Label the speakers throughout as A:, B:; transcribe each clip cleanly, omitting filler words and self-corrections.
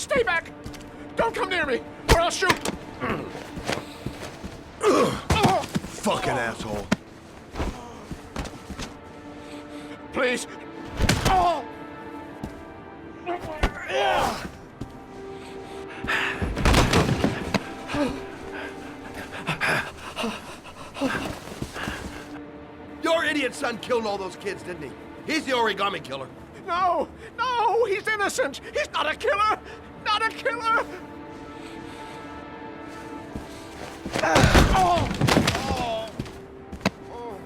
A: Stay back! Don't come near me, or I'll shoot!
B: Fucking asshole.
A: Please. Oh!
B: Your idiot son killed all those kids, didn't he? He's the Origami Killer.
A: No! No! He's innocent! He's not a killer! Not a killer! Oh! Oh! Oh!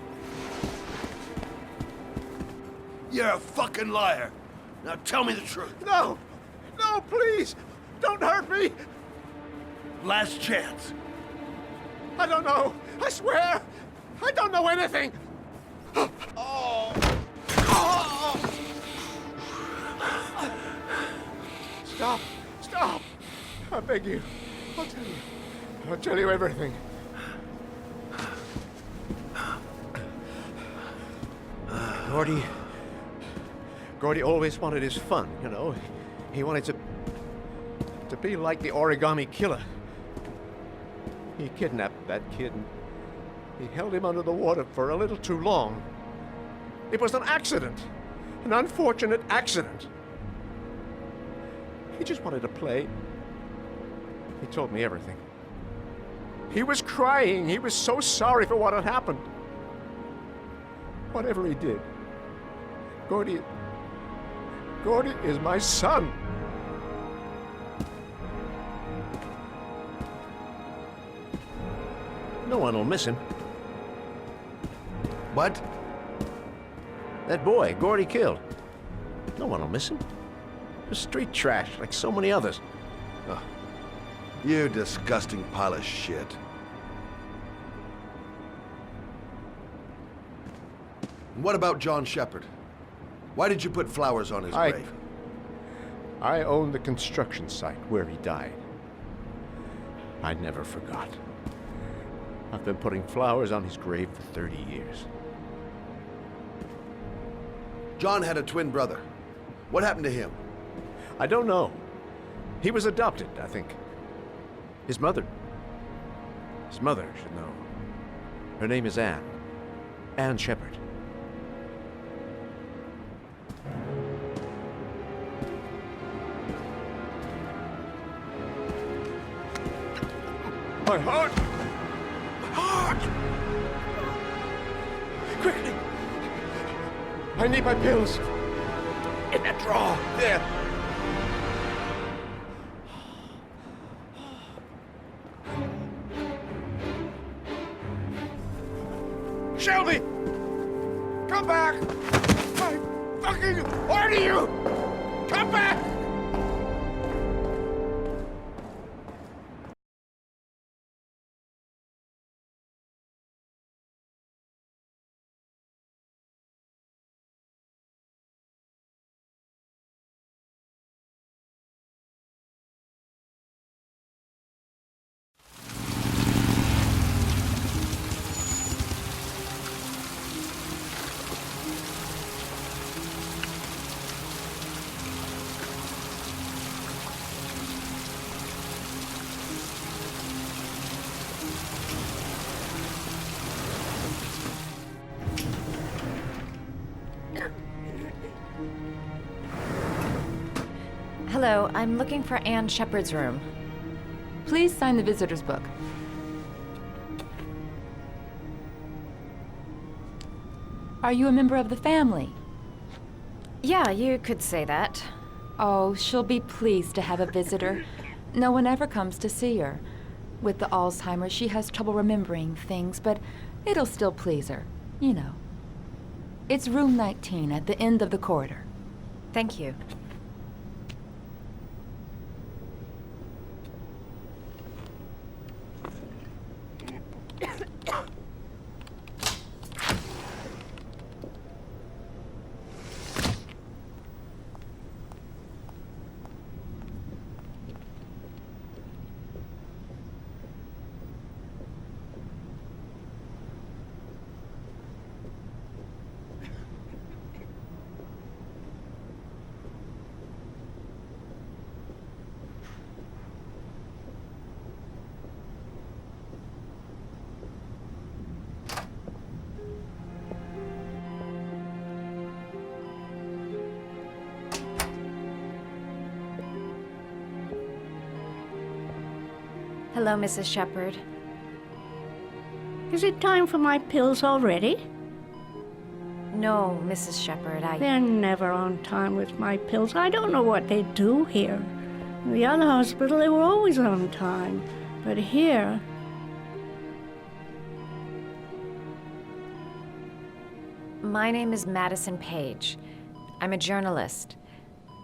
B: You're a fucking liar. Now tell me the truth.
A: No! No, please! Don't hurt me!
B: Last chance.
A: I don't know! I swear! I don't know anything! Oh! Oh! Stop! Stop! I beg you. I'll tell you. I'll tell you everything. Gordy always wanted his fun, you know. He wanted to be like the Origami Killer. He kidnapped that kid and he held him under the water for a little too long. It was an accident. An unfortunate accident. He just wanted to play. He told me everything. He was crying. He was so sorry for what had happened. Whatever he did, Gordy is my son. No one will miss him.
B: What?
A: That boy, Gordy killed. No one will miss him. Just street trash, like so many others.
B: Oh, you disgusting pile of shit. And what about John Shepard? Why did you put flowers on his grave?
A: I own the construction site where he died. I never forgot. I've been putting flowers on his grave for 30 years.
B: John had a twin brother. What happened to him?
A: I don't know. He was adopted, I think. His mother should know. Her name is Anne. Anne Shepard. My heart! My heart! Quickly! I need my pills. In that drawer. There. Shelby! Come back! I fucking order you! Come back!
C: Hello, I'm looking for Anne Shepard's room.
D: Please sign the visitor's book. Are you a member of the family?
C: Yeah, you could say that.
D: Oh, she'll be pleased to have a visitor. No one ever comes to see her. With the Alzheimer's, she has trouble remembering things, but it'll still please her, you know. It's room 19 at the end of the corridor.
C: Thank you. Hello, Mrs. Shepherd.
E: Is it time for my pills already?
C: No, Mrs. Shepherd,
E: They're never on time with my pills. I don't know what they do here. In the other hospital, they were always on time. But here...
C: My name is Madison Paige. I'm a journalist.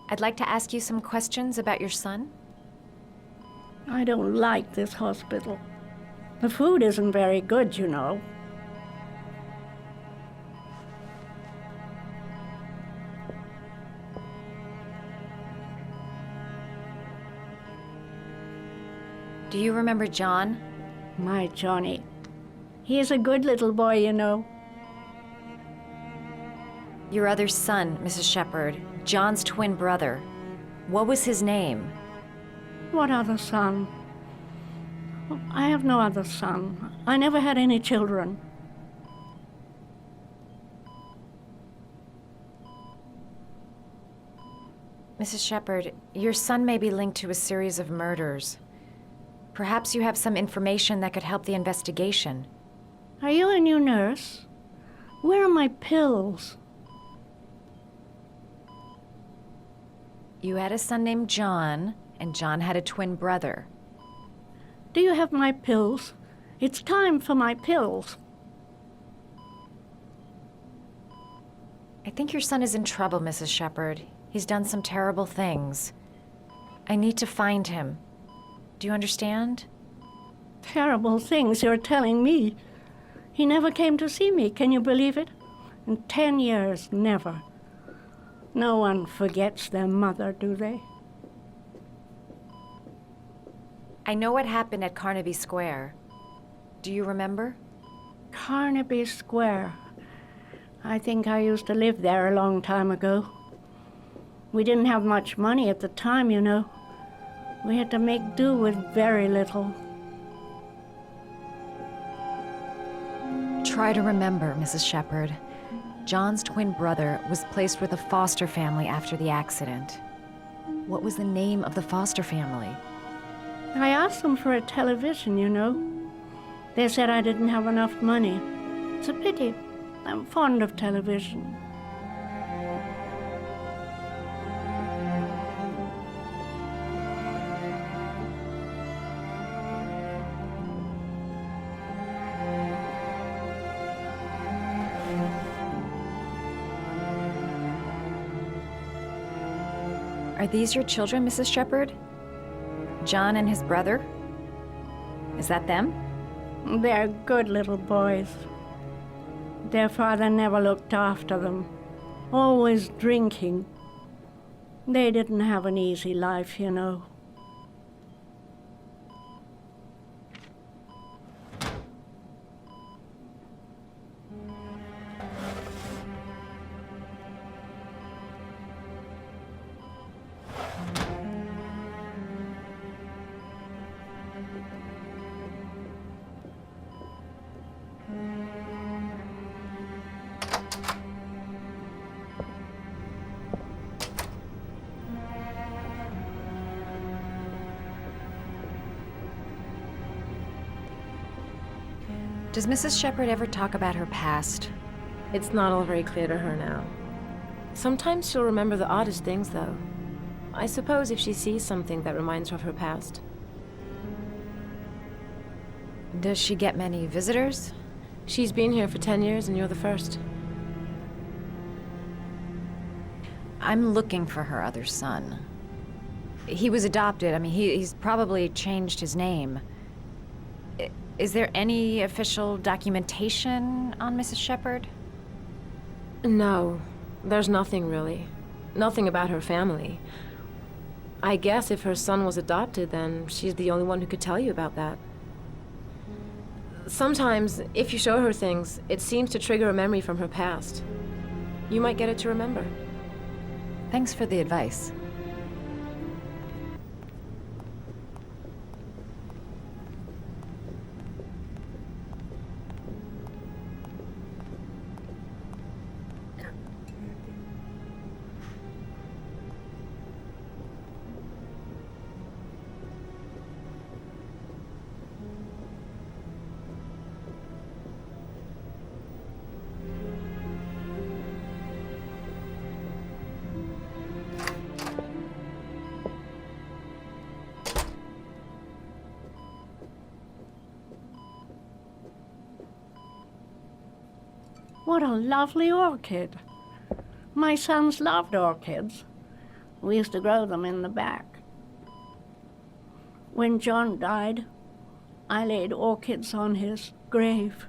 C: I'd like to ask you some questions about your son.
E: I don't like this hospital. The food isn't very good, you know.
C: Do you remember John?
E: My Johnny. He is a good little boy, you know.
C: Your other son, Mrs. Shepherd, John's twin brother. What was his name?
E: What other son? I have no other son. I never had any children.
C: Mrs. Shepherd, your son may be linked to a series of murders. Perhaps you have some information that could help the investigation.
E: Are you a new nurse? Where are my pills?
C: You had a son named John, and John had a twin brother.
E: Do you have my pills? It's time for my pills.
C: I think your son is in trouble, Mrs. Shepherd. He's done some terrible things. I need to find him. Do you understand?
E: Terrible things you're telling me. He never came to see me, can you believe it? In 10 years, never. No one forgets their mother, do they?
C: I know what happened at Carnaby Square. Do you remember?
E: Carnaby Square. I think I used to live there a long time ago. We didn't have much money at the time, you know. We had to make do with very little.
C: Try to remember, Mrs. Shepherd. John's twin brother was placed with a foster family after the accident. What was the name of the foster family?
E: I asked them for a television, you know. They said I didn't have enough money. It's a pity. I'm fond of television.
C: Are these your children, Mrs. Shepherd? John and his brother? Is that them?
E: They're good little boys. Their father never looked after them, always drinking. They didn't have an easy life, you know.
C: Does Mrs. Shepherd ever talk about her past?
F: It's not all very clear to her now. Sometimes she'll remember the oddest things, though. I suppose if she sees something that reminds her of her past.
C: Does she get many visitors?
F: She's been here for 10 years and you're the first.
C: I'm looking for her other son. He was adopted. I mean, he's probably changed his name. Is there any official documentation on Mrs. Shepherd?
F: No, there's nothing really. Nothing about her family. I guess if her son was adopted, then she's the only one who could tell you about that. Sometimes, if you show her things, it seems to trigger a memory from her past. You might get it to remember.
C: Thanks for the advice.
E: What a lovely orchid. My sons loved orchids. We used to grow them in the back. When John died, I laid orchids on his grave.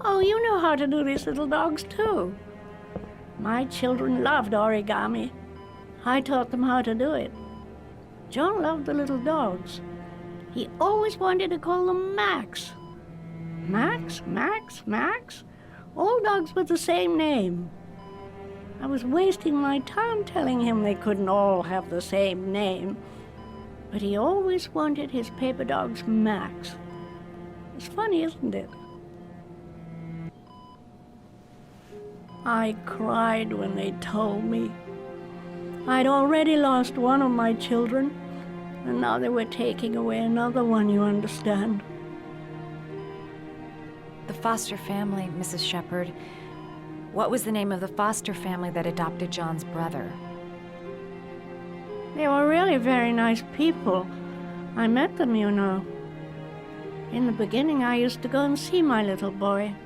E: Oh, you know how to do these little dogs, too. My children loved origami. I taught them how to do it. John loved the little dogs. He always wanted to call them Max. Max, Max, Max? All dogs with the same name. I was wasting my time telling him they couldn't all have the same name. But he always wanted his paper dogs Max. It's funny, isn't it? I cried when they told me. I'd already lost one of my children, and now they were taking away another one, you understand.
C: The foster family, Mrs. Shepherd. What was the name of the foster family that adopted John's brother?
E: They were really very nice people. I met them, you know. In the beginning, I used to go and see my little boy.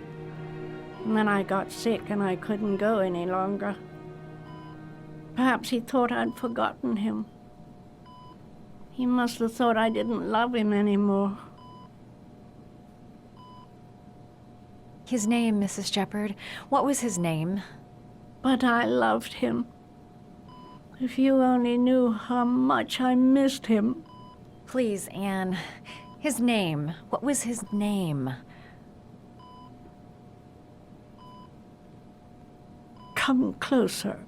E: And then I got sick and I couldn't go any longer. Perhaps he thought I'd forgotten him. He must have thought I didn't love him anymore.
C: His name, Mrs. Shepherd. What was his name?
E: But I loved him. If you only knew how much I missed him.
C: Please, Anne. His name. What was his name?
E: Come closer.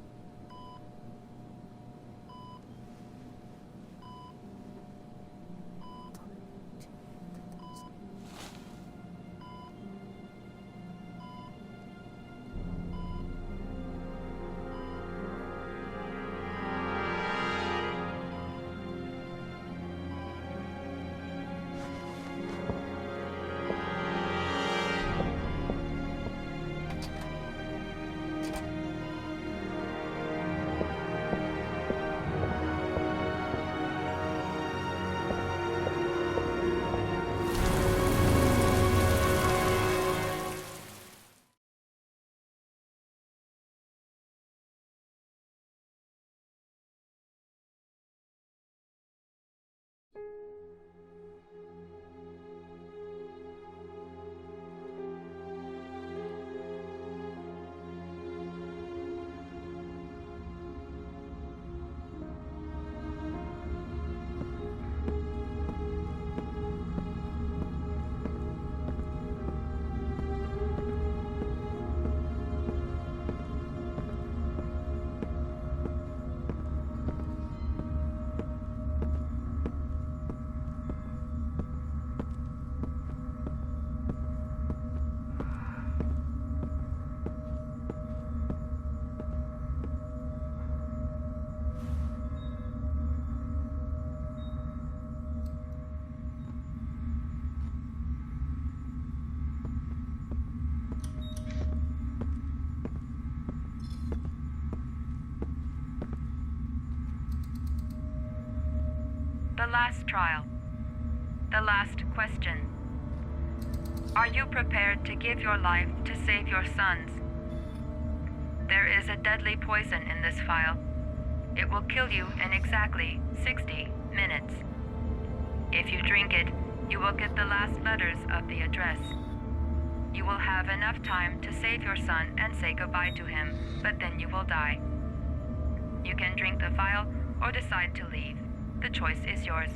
G: The last trial. The last question. Are you prepared to give your life to save your sons? There is a deadly poison in this file. It will kill you in exactly 60 minutes. If you drink it, you will get the last letters of the address. You will have enough time to save your son and say goodbye to him, but then you will die. You can drink the file or decide to leave. The choice is yours.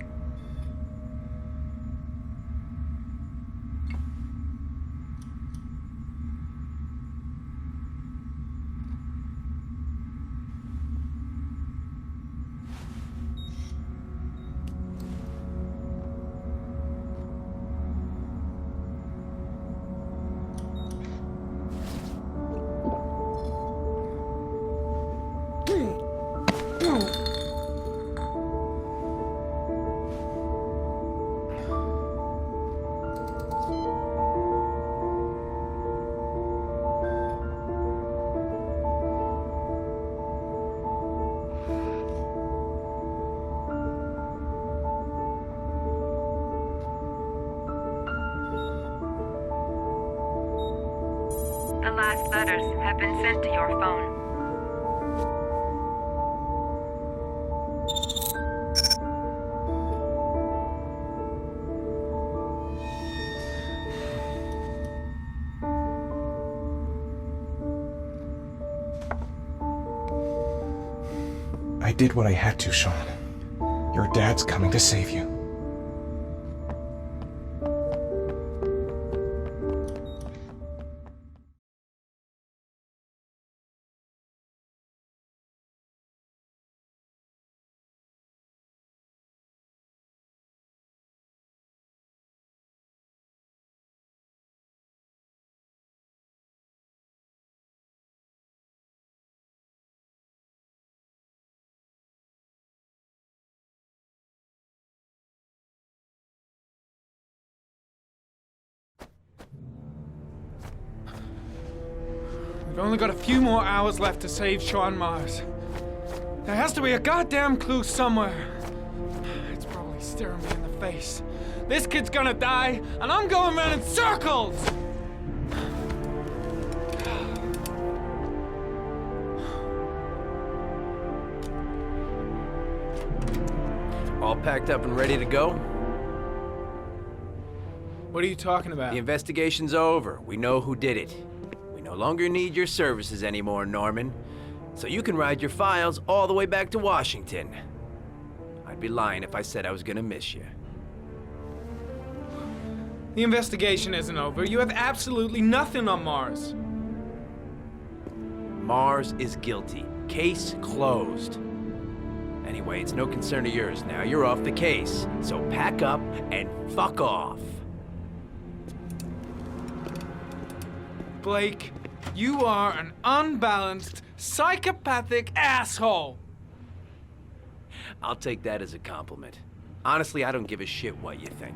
G: last letters have been sent to your phone.
H: I did what I had to, Sean. Your dad's coming to save you.
I: We've only got a few more hours left to save Sean Mars. There has to be a goddamn clue somewhere. It's probably staring me in the face. This kid's gonna die, and I'm going around in circles!
J: All packed up and ready to go?
I: What are you talking about?
J: The investigation's over. We know who did it. We no longer need your services anymore, Norman. So you can ride your files all the way back to Washington. I'd be lying if I said I was gonna miss you.
I: The investigation isn't over. You have absolutely nothing on Mars.
J: Mars is guilty. Case closed. Anyway, it's no concern of yours now. You're off the case. So pack up and fuck off.
I: Blake, you are an unbalanced, psychopathic asshole!
J: I'll take that as a compliment. Honestly, I don't give a shit what you think.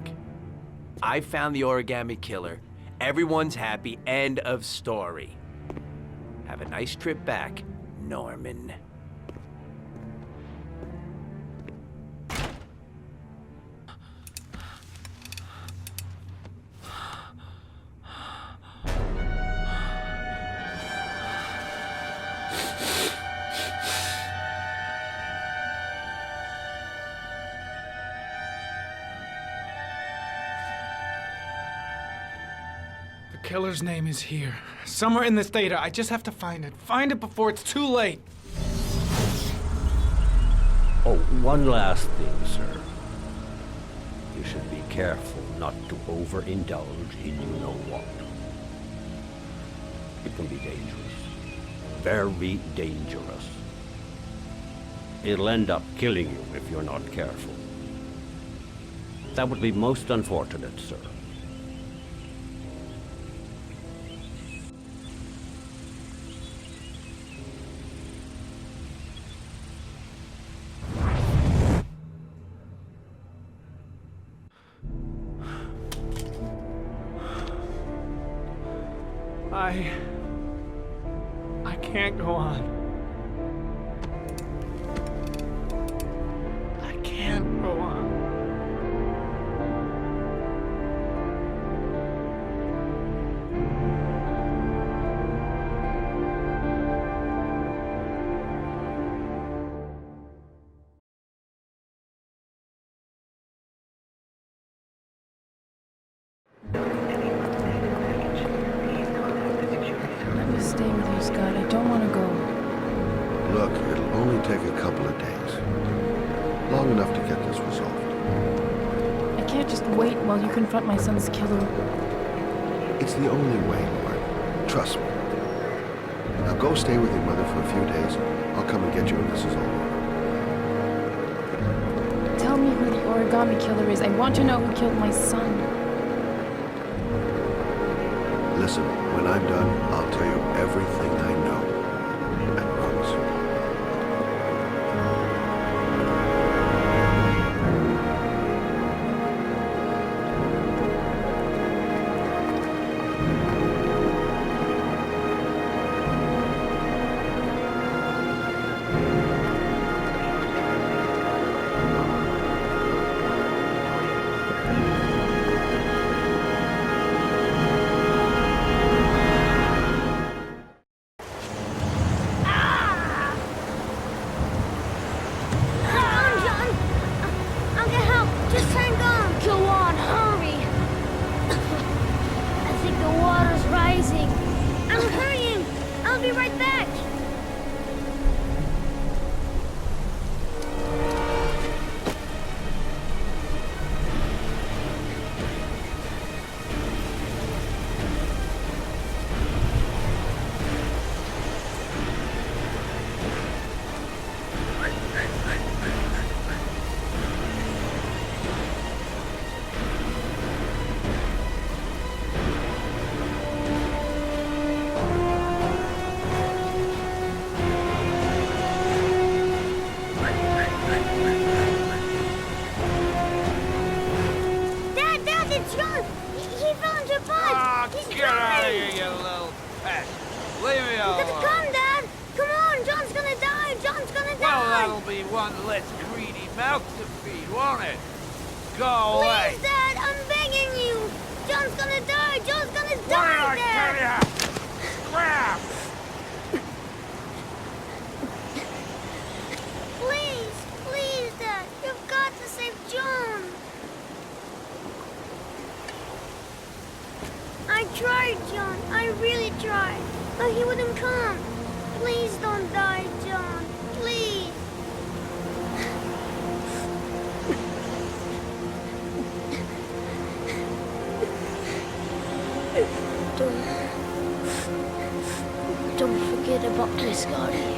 J: I found the Origami Killer. Everyone's happy. End of story. Have a nice trip back, Norman.
I: The killer's name is here. Somewhere in this data. I just have to find it. Find it before it's too late.
K: Oh, one last thing, sir. You should be careful not to overindulge in you know what. It can be dangerous. Very dangerous. It'll end up killing you if you're not careful. That would be most unfortunate, sir.
I: I can't go on. I can't go on.
D: Let me stay with you, Scott. I don't want to go.
B: Look, it'll only take a couple of days. Long enough to get this resolved.
D: I can't just wait while you confront my son's killer.
B: It's the only way, Lauren. Trust me. Now go stay with your mother for a few days. I'll come and get you when this is all over.
D: Tell me who the Origami Killer is. I want to know who killed my son.
B: Listen, when I'm done, I'll tell you everything I know. I promise.
J: one less greedy mouth to feed, won't it? Go away!
L: Please, Dad, I'm begging you! John's gonna die! John's gonna
J: What
L: die,
J: did I tell ya? Crap!
L: Please, please, Dad, you've got to save John! I tried, John, I really tried, but he wouldn't come. Please don't die, John, please. Don't forget about this, Scotty.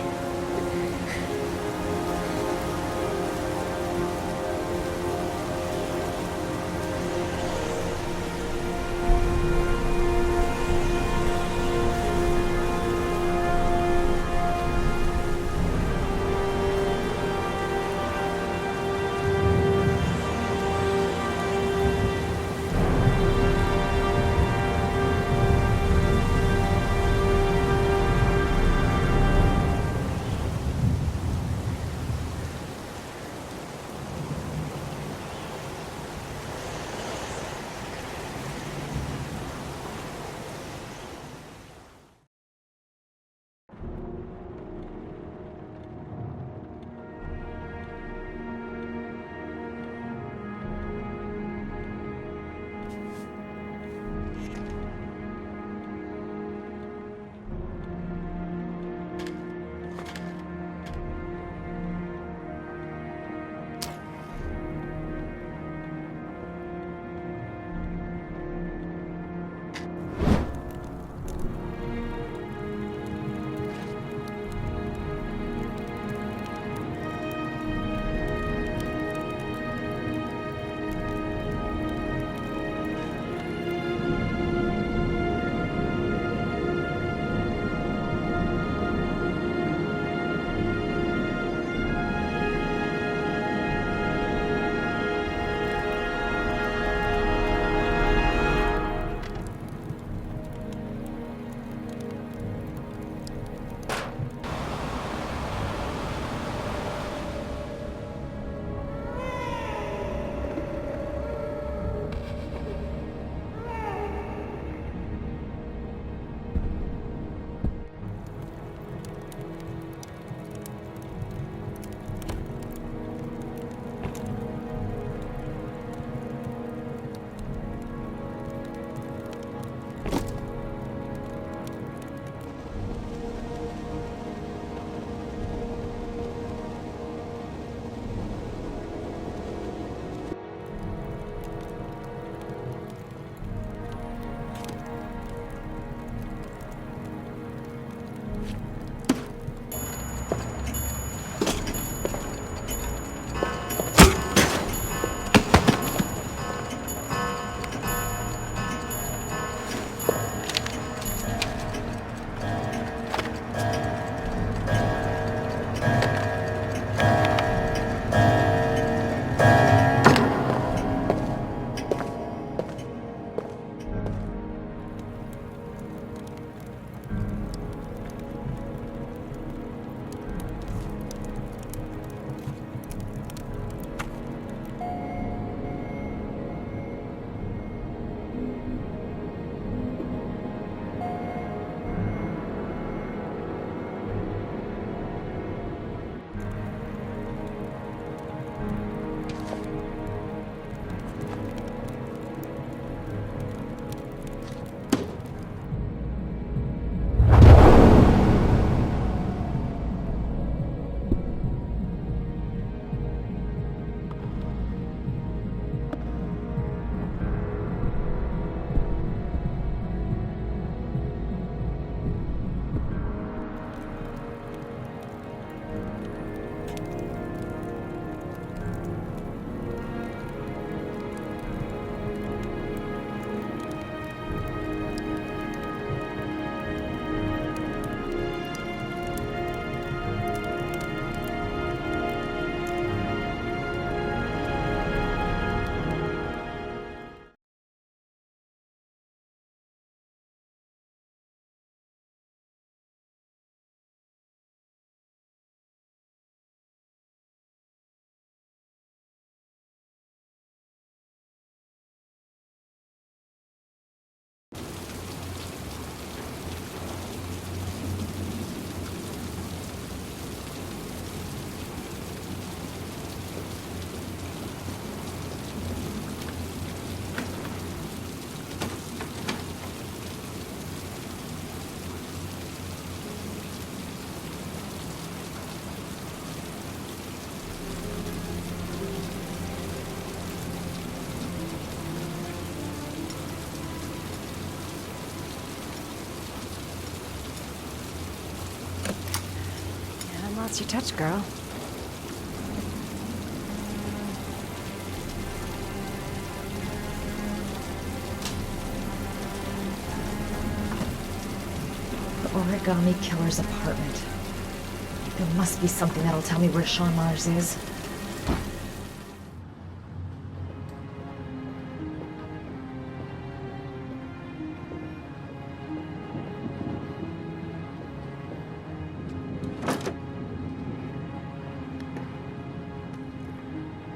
C: lost your touch, girl.
M: The Origami Killer's apartment. There must be something that'll tell me where Sean Mars is.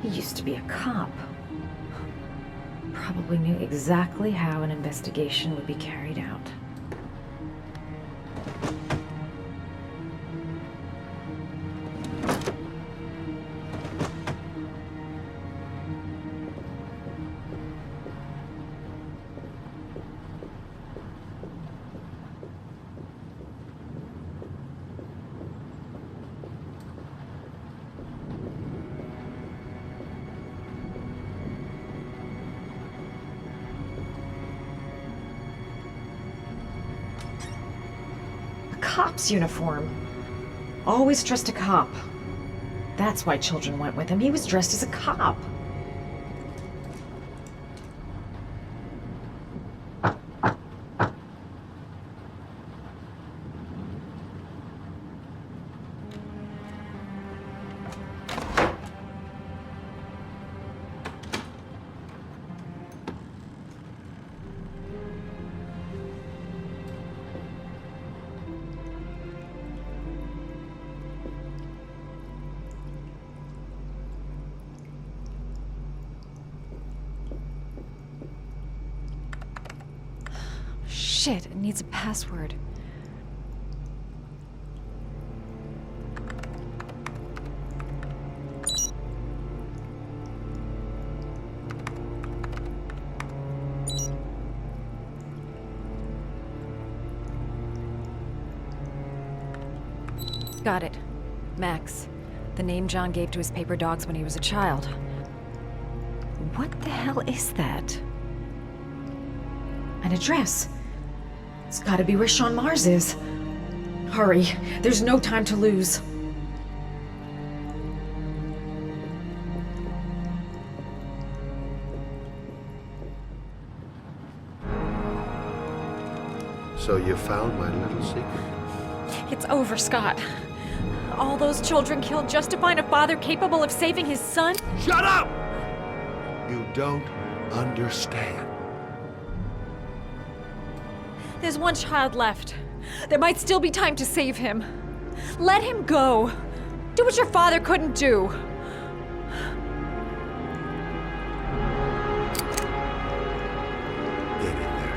M: He used to be a cop. Probably knew exactly how an investigation would be carried out. Cop's uniform. Always dressed a cop. That's why children went with him. He was dressed as a cop.
C: Shit, it needs a password. Got it. Max. The name John gave to his paper dogs when he was a child. What the hell is that? An address. It's gotta be where Sean Mars is. Hurry, there's no time to lose.
B: So you found my little secret?
C: It's over, Scott. All those children killed just to find a father capable of saving his son?
B: Shut up! You don't understand.
C: There's one child left. There might still be time to save him. Let him go. Do what your father couldn't do.
B: Get in there.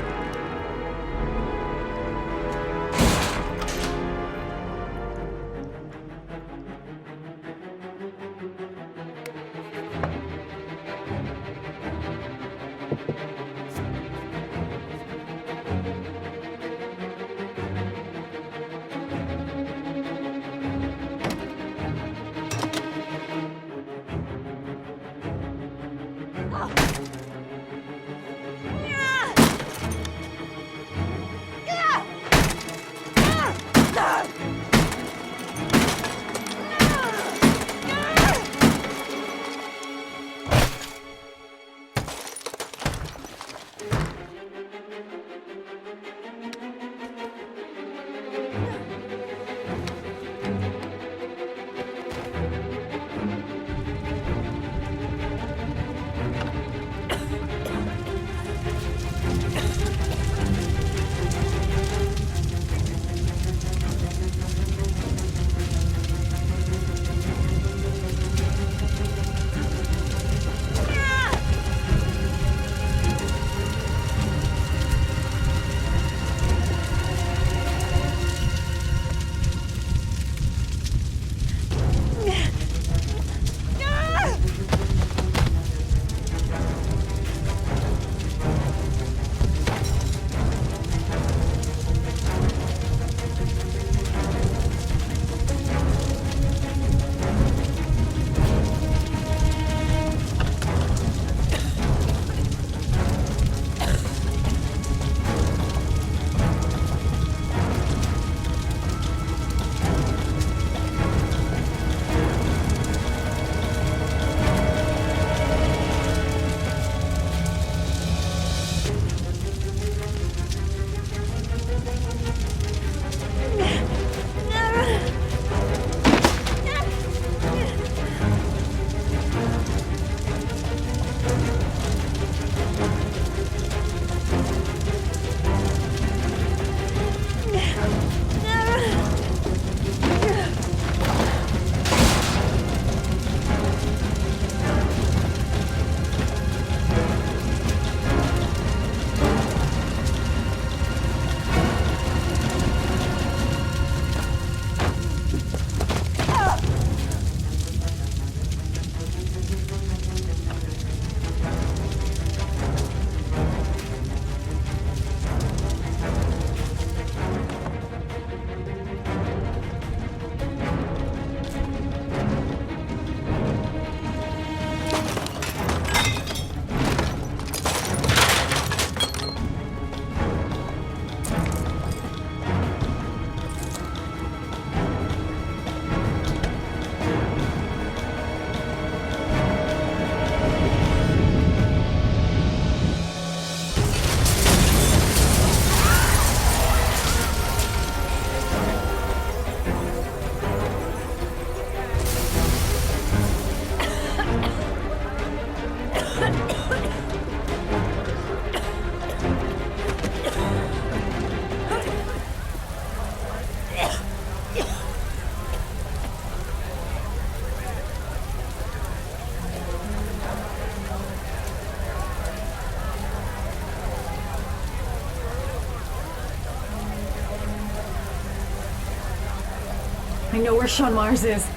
M: I know where Sean Mars is.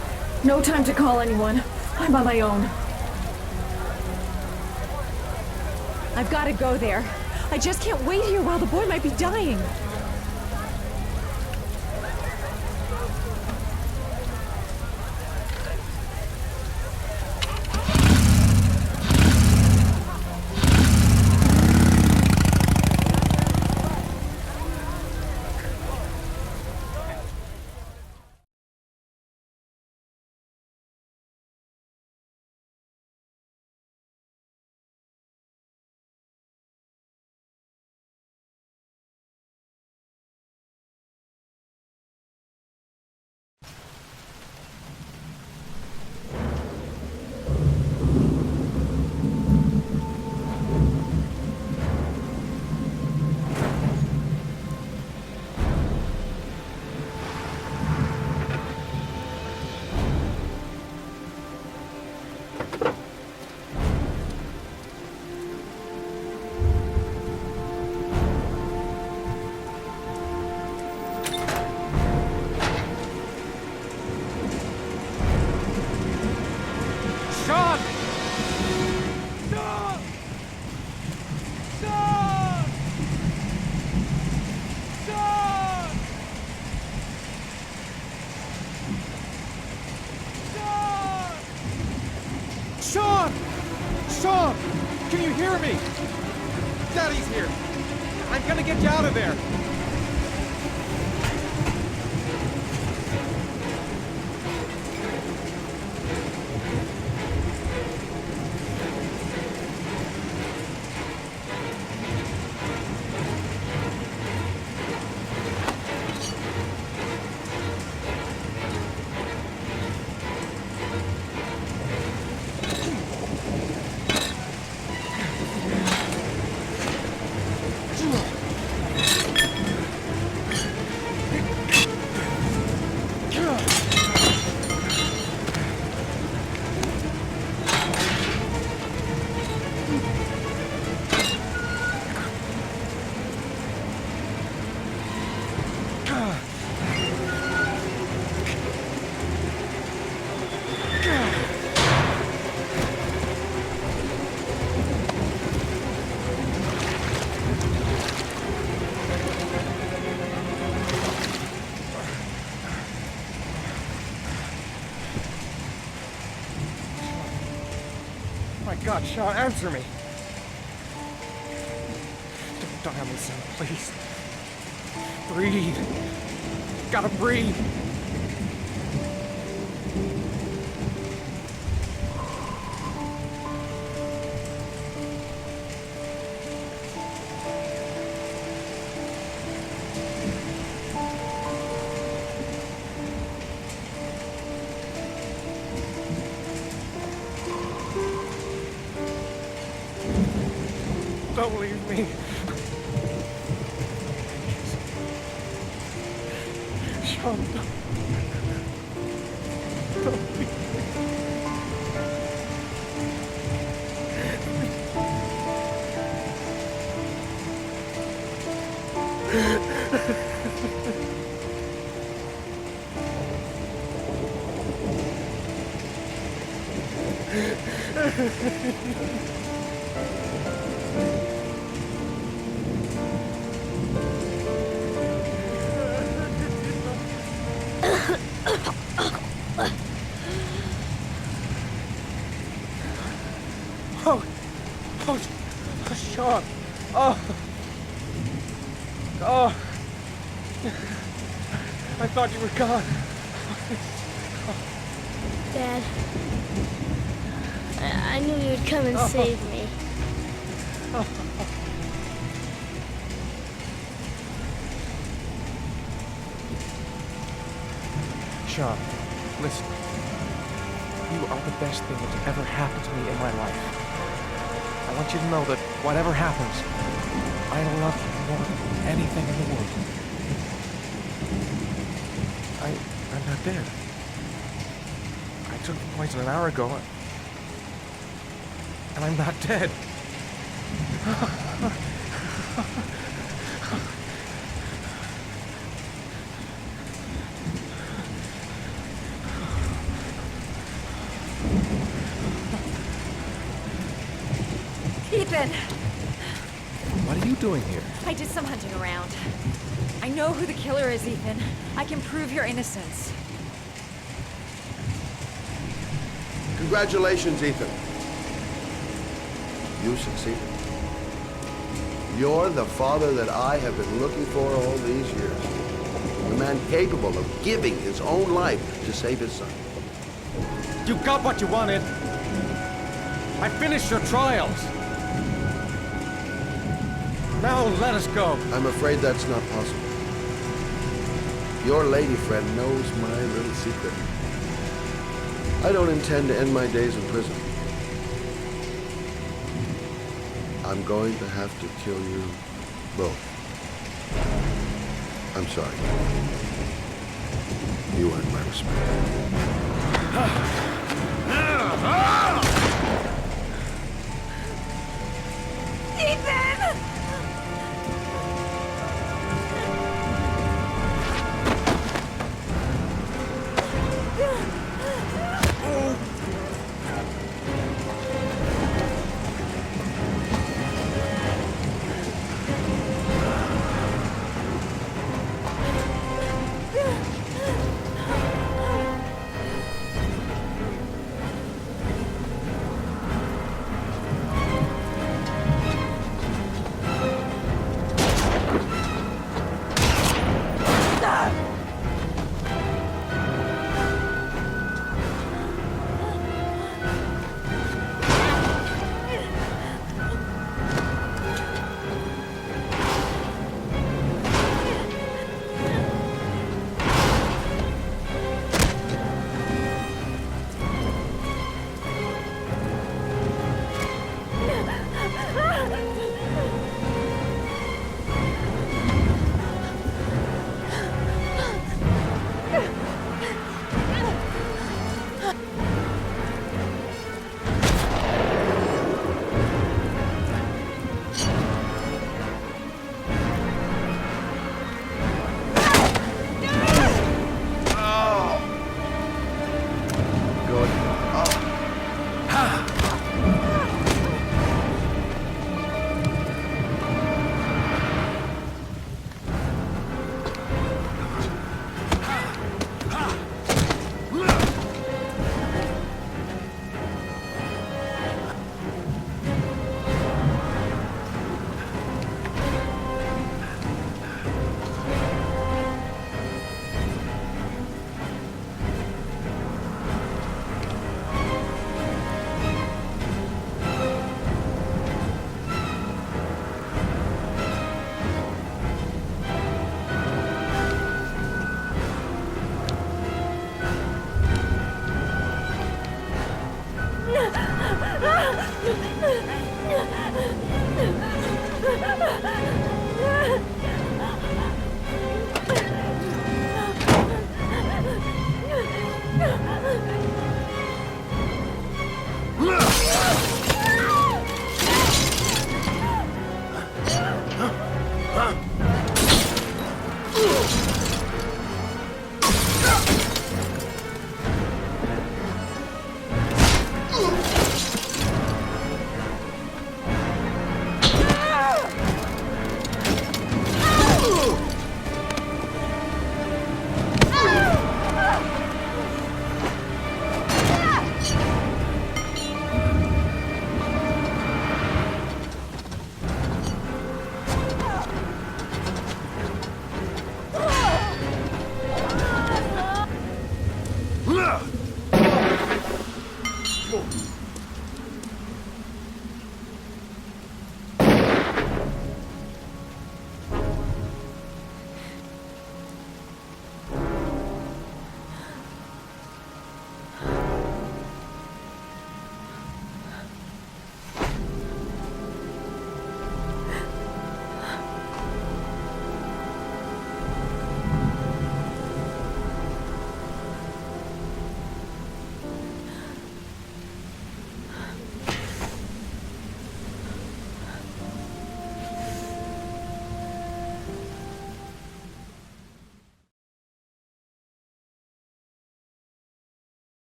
M: No time to call anyone. I'm on my own.
C: I've got to go there. I just can't wait here while the boy might be dying.
H: Sean! Sean! Can you hear me? Daddy's here. I'm gonna get you out of there. My God, Sean, answer me. Don't die on me, son, please. Breathe. Gotta breathe. Don't leave me. Sean, don't leave me. Oh, Sean. Oh. I thought you were gone.
L: Dad, I knew you'd come and save me.
H: Sean, listen. You are the best thing that's ever happened to me in my life. I want you to know that whatever happens, I love you more than anything in the world. I'm not dead. I took the poison an hour ago, and I'm not dead.
C: Ethan!
H: What are you doing here?
C: I did some hunting around. I know who the killer is, Ethan. I can prove your innocence.
B: Congratulations, Ethan. You succeeded. You're the father that I have been looking for all these years. The man capable of giving his own life to save his son.
N: You got what you wanted. I finished your trials. Now let us go.
B: I'm afraid that's not possible. Your lady friend knows my little secret. I don't intend to end my days in prison. I'm going to have to kill you both. I'm sorry. You earned my respect.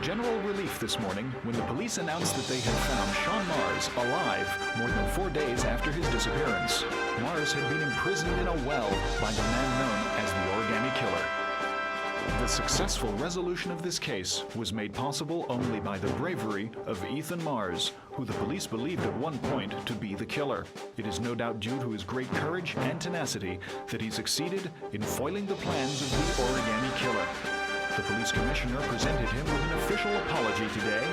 O: general relief this morning when the police announced that they had found Sean Mars alive more than 4 days after his disappearance. Mars had been imprisoned in a well by the man known as the Origami Killer. The successful resolution of this case was made possible only by the bravery of Ethan Mars, who the police believed at one point to be the killer. It is no doubt due to his great courage and tenacity that he succeeded in foiling the plans of the Origami Killer. The police commissioner presented him with an official apology today.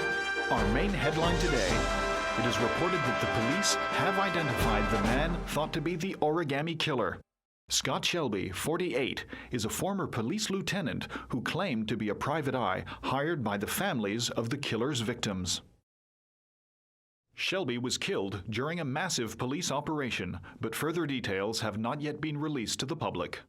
O: Our main headline today: it is reported that the police have identified the man thought to be the Origami Killer. Scott Shelby, 48, is a former police lieutenant who claimed to be a private eye hired by the families of the killer's victims. Shelby was killed during a massive police operation, but further details have not yet been released to the public.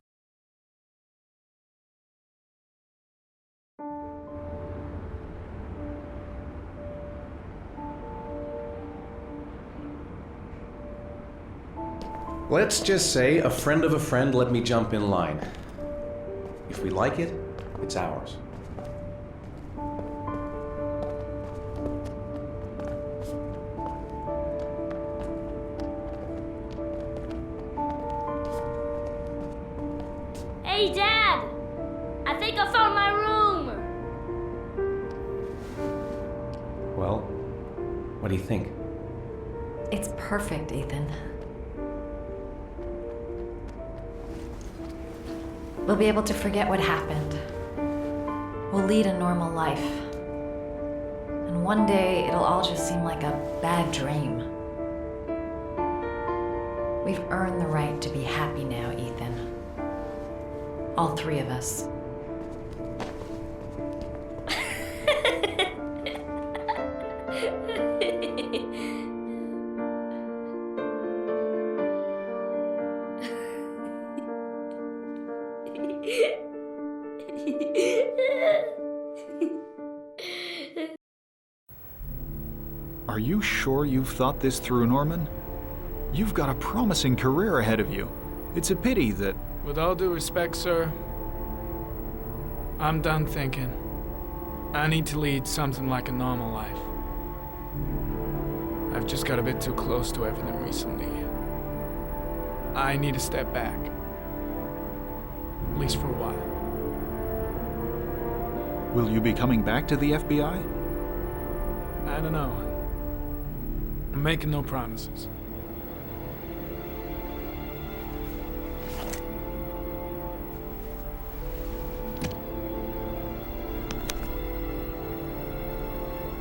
P: Let's just say a friend of a friend let me jump in line. If we like it, it's ours.
L: Hey, Dad! I think I found my room!
P: Well, what do you think?
C: It's perfect, Ethan. We'll be able to forget what happened. We'll lead a normal life. And one day, it'll all just seem like a bad dream. We've earned the right to be happy now, Ethan. All three of us.
O: Are you sure you've thought this through, Norman? You've got a promising career ahead of you. It's a pity that...
I: With all due respect, sir, I'm done thinking. I need to lead something like a normal life. I've just got a bit too close to everything recently. I need to step back. At least for a while.
O: Will you be coming back to the FBI?
I: I don't know. I'm making no promises.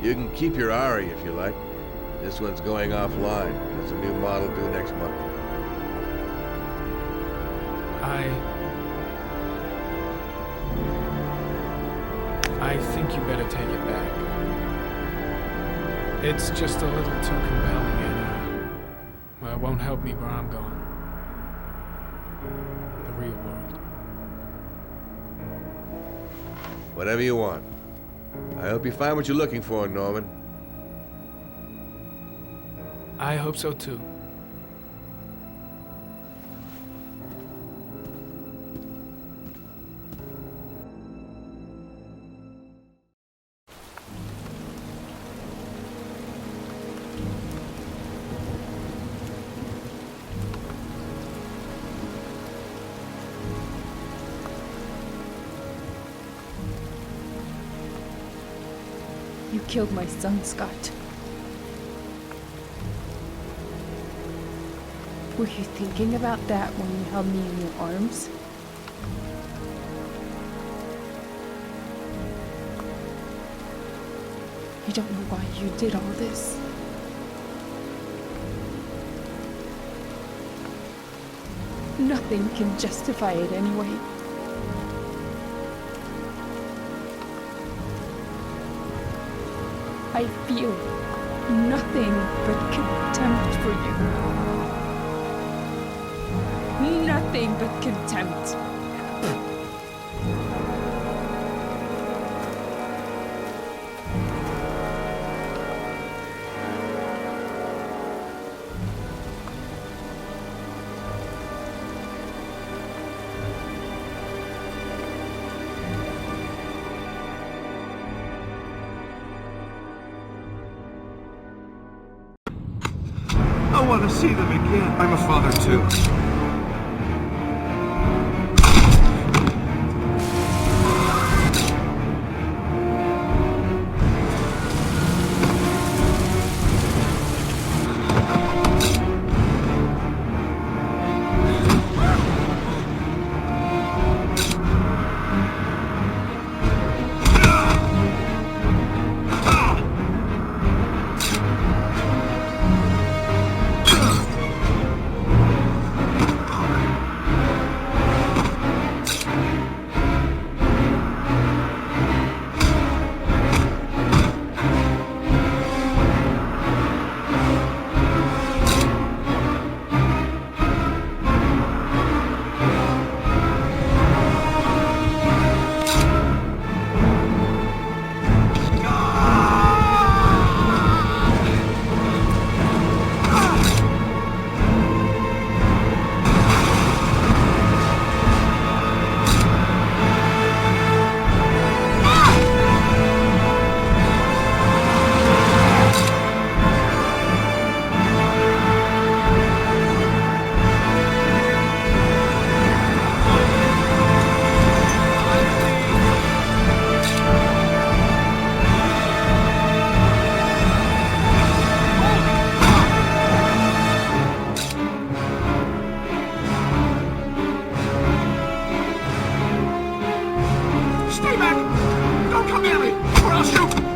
B: You can keep your Ari if you like. This one's going offline. There's a new model due next month.
I: I think you better take it back. It's just a little too compelling and, well, it won't help me where I'm going. The real world.
B: Whatever you want. I hope you find what you're looking for, Norman.
I: I hope so too.
D: You killed my son, Scott. Were you thinking about that when you held me in your arms? You don't know why you did all this. Nothing can justify it anyway. I feel nothing but contempt for you. Nothing but contempt.
Q: don't want to see them again. I'm a father, too. Stay back! Don't come near me, or I'll shoot!